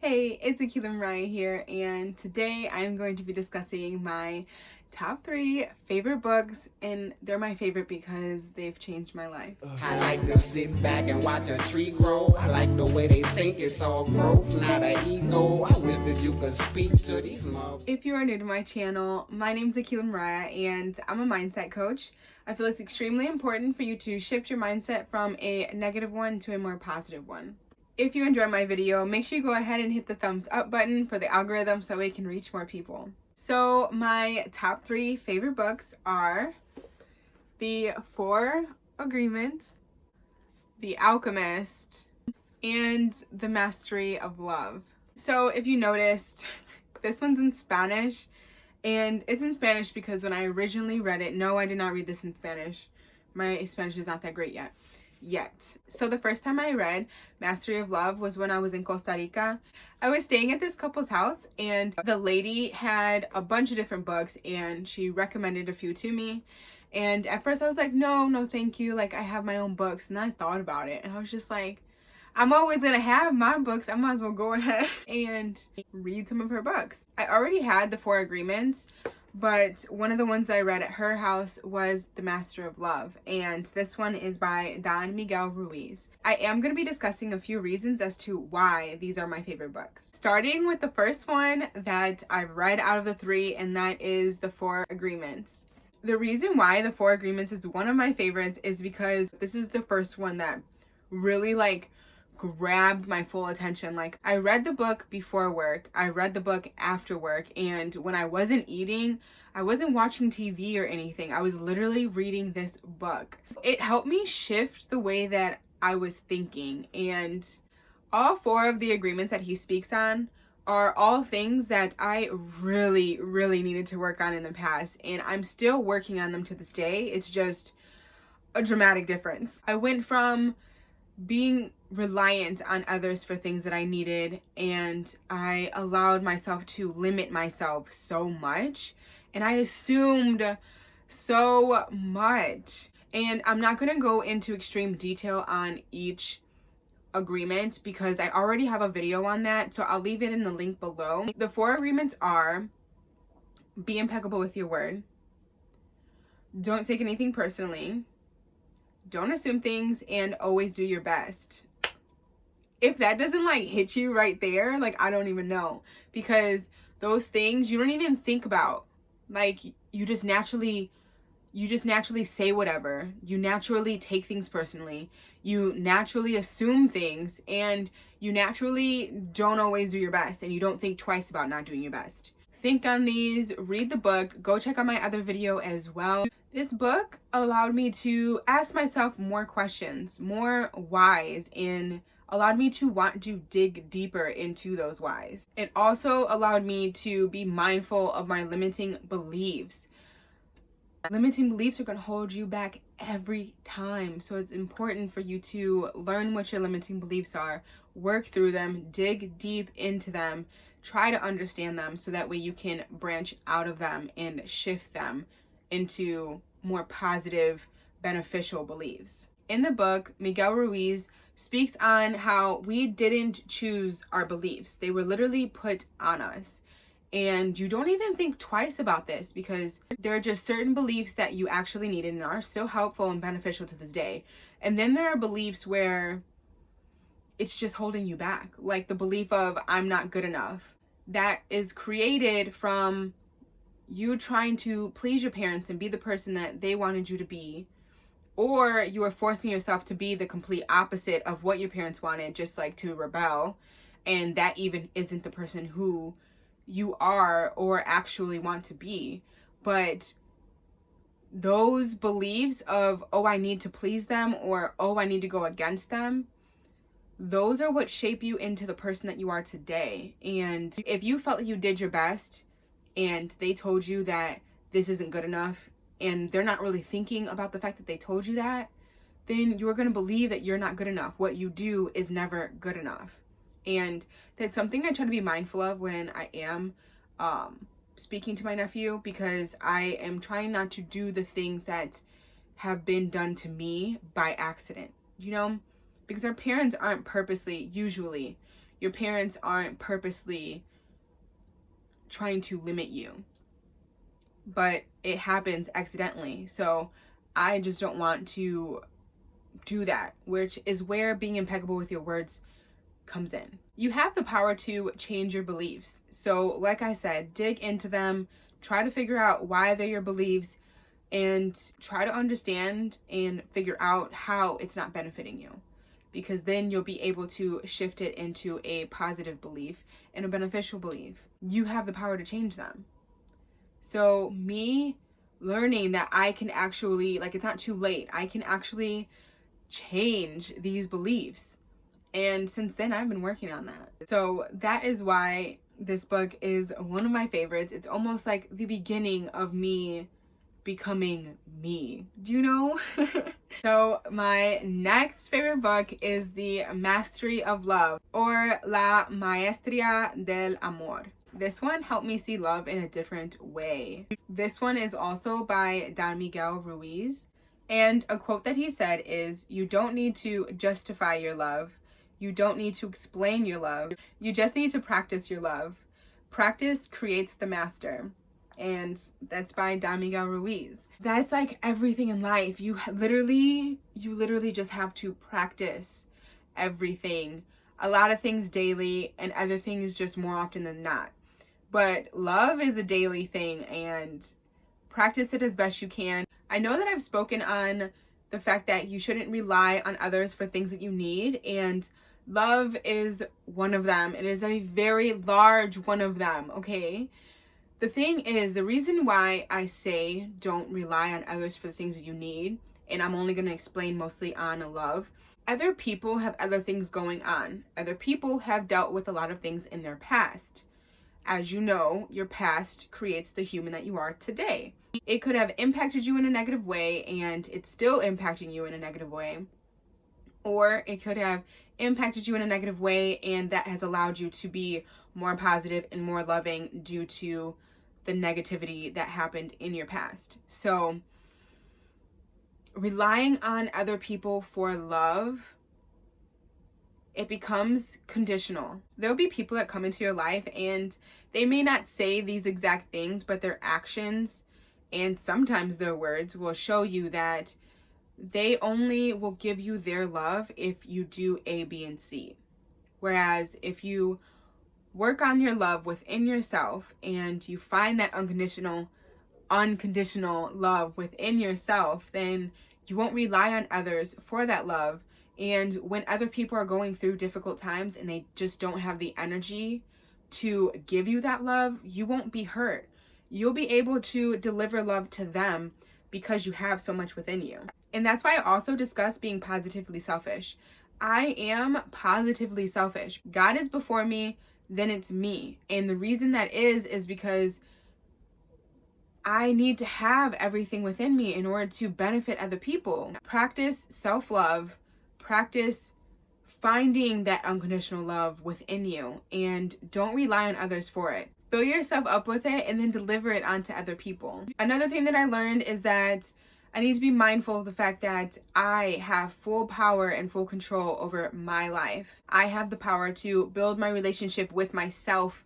Hey, it's Aquila Mariyah here, and today I'm going to be discussing my top 3 favorite books, and they're my favorite because they've changed my life. I like to sit back and watch a tree grow. I like the way they think it's all growth, not an ego. I wish that you could speak to these love. If you are new to my channel, my name is Aquila Mariyah, and I'm a mindset coach. I feel it's extremely important for you to shift your mindset from a negative one to a more positive one. If you enjoy my video, make sure you go ahead and hit the thumbs up button for the algorithm so it can reach more people. So my top 3 favorite books are The 4 Agreements, The Alchemist, and The Mastery of Love. So if you noticed, this one's in Spanish, and it's in Spanish because when I originally read it, no, I did not read this in Spanish. My Spanish is not that great yet. So the first time I read Mastery of Love was when I was in Costa Rica. I was staying at this couple's house, and the lady had a bunch of different books, and she recommended a few to me. And at first I was like, no, thank you. Like, I have my own books. And I thought about it, and I was just like, I'm always gonna have my books. I might as well go ahead and read some of her books. I already had the 4 Agreements, but one of the ones I read at her house was The Master of Love, and this one is by Miguel Ruiz. I am going to be discussing a few reasons as to why these are my favorite books. Starting with the first one that I've read out of the 3, and that is The 4 Agreements. The reason why The 4 Agreements is one of my favorites is because this is the first one that really grabbed my full attention. Like, I read the book before work, I read the book after work, and when I wasn't eating, I wasn't watching TV or anything. I was literally reading this book. It helped me shift the way that I was thinking, and all 4 of the agreements that he speaks on are all things that I really needed to work on in the past, and I'm still working on them to this day. It's just a dramatic difference. I went from being reliant on others for things that I needed, and I allowed myself to limit myself so much, and I assumed so much. And I'm not going to go into extreme detail on each agreement because I already have a video on that, so I'll leave it in the link below. The 4 agreements are: be impeccable with your word, don't take anything personally, don't assume things, and always do your best. If that doesn't hit you right there, I don't even know, because those things you don't even think about. You just naturally say whatever. You naturally take things personally. You naturally assume things, and you naturally don't always do your best, and you don't think twice about not doing your best. Think on these, read the book, go check out my other video as well. This book allowed me to ask myself more questions, more whys, and allowed me to want to dig deeper into those whys. It also allowed me to be mindful of my limiting beliefs. Limiting beliefs are going to hold you back every time, so it's important for you to learn what your limiting beliefs are, work through them, dig deep into them, try to understand them, so that way you can branch out of them and shift them into more positive, beneficial beliefs. In the book, Miguel Ruiz speaks on how we didn't choose our beliefs. They were literally put on us. And you don't even think twice about this, because there are just certain beliefs that you actually needed and are still helpful and beneficial to this day. And then there are beliefs where it's just holding you back, like the belief of I'm not good enough. That is created from you trying to please your parents and be the person that they wanted you to be, or you are forcing yourself to be the complete opposite of what your parents wanted, just to rebel, and that even isn't the person who you are or actually want to be. But those beliefs of, oh, I need to please them, or oh, I need to go against them, those are what shape you into the person that you are today. And if you felt like you did your best and they told you that this isn't good enough, and they're not really thinking about the fact that they told you that, then you're going to believe that you're not good enough. What you do is never good enough. And that's something I try to be mindful of when I am speaking to my nephew, because I am trying not to do the things that have been done to me by accident, because our parents aren't purposely, usually, Your parents aren't purposely trying to limit you, but it happens accidentally. So I just don't want to do that, which is where being impeccable with your words comes in. You have the power to change your beliefs. So like I said, dig into them, try to figure out why they're your beliefs, and try to understand and figure out how it's not benefiting you, because then you'll be able to shift it into a positive belief and a beneficial belief. You have the power to change them. So me learning that I can actually, like, it's not too late, I can actually change these beliefs. And since then, I've been working on that. So that is why this book is one of my favorites. It's almost like the beginning of me becoming me. Do you know? So my next favorite book is The Mastery of Love, or La Maestría del Amor. This one helped me see love in a different way. This one is also by Miguel Ruiz. And a quote that he said is, "You don't need to justify your love. You don't need to explain your love. You just need to practice your love. Practice creates the master." And that's by Miguel Ruiz. That's like everything in life. You literally just have to practice everything. A lot of things daily, and other things just more often than not. But love is a daily thing, and practice it as best you can. I know that I've spoken on the fact that you shouldn't rely on others for things that you need, and love is one of them. It is a very large one of them, okay? The thing is, the reason why I say don't rely on others for the things that you need, and I'm only going to explain mostly on love, other people have other things going on. Other people have dealt with a lot of things in their past. As you know, your past creates the human that you are today. It could have impacted you in a negative way, and it's still impacting you in a negative way. Or it could have impacted you in a negative way, and that has allowed you to be more positive and more loving due to the negativity that happened in your past. So relying on other people for love, it becomes conditional. There'll be people that come into your life and they may not say these exact things, but their actions and sometimes their words will show you that they only will give you their love if you do A, B, and C. Whereas if you work on your love within yourself and you find that unconditional love within yourself, then you won't rely on others for that love. And when other people are going through difficult times and they just don't have the energy to give you that love, you won't be hurt. You'll be able to deliver love to them because you have so much within you. And that's why I also discuss being positively selfish. I am positively selfish. God is before me, then it's me. And the reason that is because I need to have everything within me in order to benefit other people. Practice self-love. Practice finding that unconditional love within you, and don't rely on others for it. Fill yourself up with it and then deliver it onto other people. Another thing that I learned is that I need to be mindful of the fact that I have full power and full control over my life. I have the power to build my relationship with myself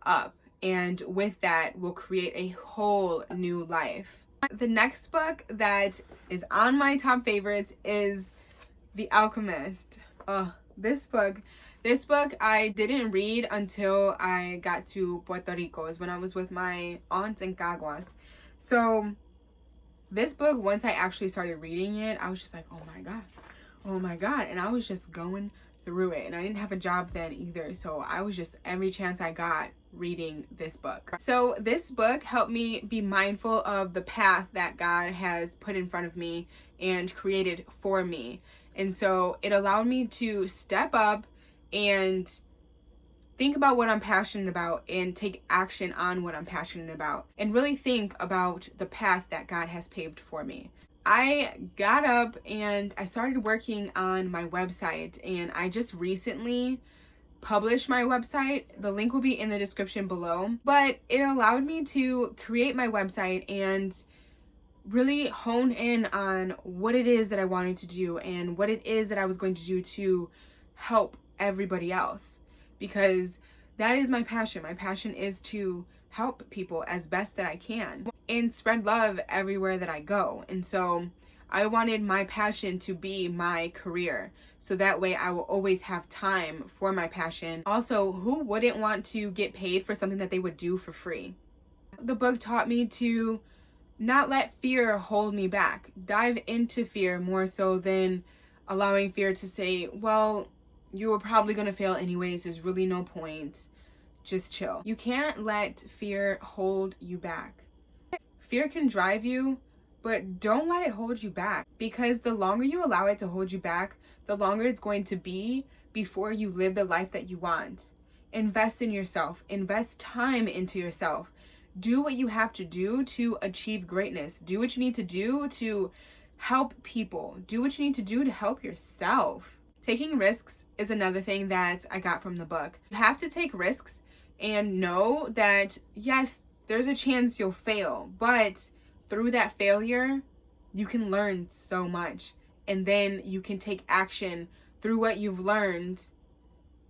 up, and with that will create a whole new life. The next book that is on my top favorites is The Alchemist. This book I didn't read until I got to Puerto Rico, is when I was with my aunts in Caguas. So this book, once I actually started reading it, I was just like, oh my god, and I was just going through it. And I didn't have a job then either, so I was just, every chance I got, reading this book. So this book helped me be mindful of the path that God has put in front of me and created for me. And so it allowed me to step up and think about what I'm passionate about and take action on what I'm passionate about, and really think about the path that God has paved for me. I got up and I started working on my website, and I just recently published my website. The link will be in the description below, but it allowed me to create my website and really hone in on what it is that I wanted to do and what it is that I was going to do to help everybody else. because that is my passion. My passion is to help people as best that I can and spread love everywhere that I go. And so I wanted my passion to be my career, so that way I will always have time for my passion. Also, who wouldn't want to get paid for something that they would do for free? The book taught me to not let fear hold me back. Dive into fear more so than allowing fear to say, well, you were probably going to fail anyways. There's really no point. Just chill. You can't let fear hold you back. Fear can drive you, but don't let it hold you back, because the longer you allow it to hold you back, the longer it's going to be before you live the life that you want. Invest in yourself. Invest time into yourself. Do what you have to do to achieve greatness. Do what you need to do to help people. Do what you need to do to help yourself. Taking risks is another thing that I got from the book. You have to take risks and know that, yes, there's a chance you'll fail, but through that failure, you can learn so much. And then you can take action through what you've learned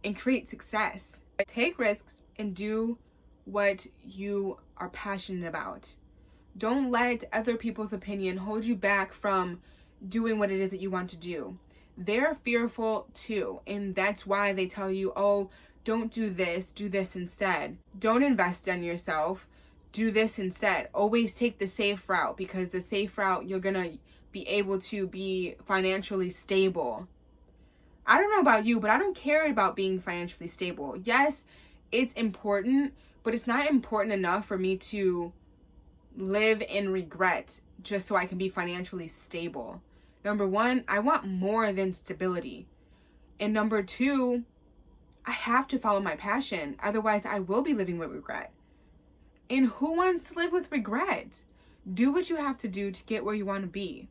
and create success. Take risks and do what you are passionate about. Don't let other people's opinion hold you back from doing what it is that you want to do. They're fearful too, and that's why they tell you, oh, don't do this instead. Don't invest in yourself. Do this instead. Always take the safe route, because the safe route, you're gonna be able to be financially stable. I don't know about you, but I don't care about being financially stable. Yes, it's important, but it's not important enough for me to live in regret just so I can be financially stable. Number one, I want more than stability. And number two, I have to follow my passion. Otherwise, I will be living with regret. And who wants to live with regret? Do what you have to do to get where you want to be.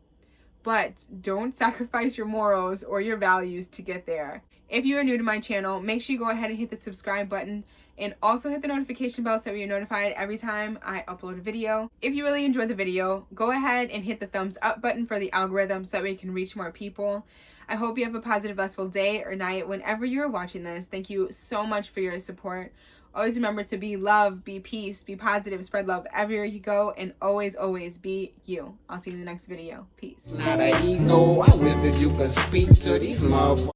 But don't sacrifice your morals or your values to get there. If you are new to my channel, make sure you go ahead and hit the subscribe button, and also hit the notification bell so you're notified every time I upload a video. If you really enjoyed the video, go ahead and hit the thumbs up button for the algorithm so that we can reach more people. I hope you have a positive, blissful day or night whenever you're watching this. Thank you so much for your support. Always remember to be love, be peace, be positive, spread love everywhere you go, and always, always be you. I'll see you in the next video. Peace. Not an ego. I wish that you could speak to these motherfuckers.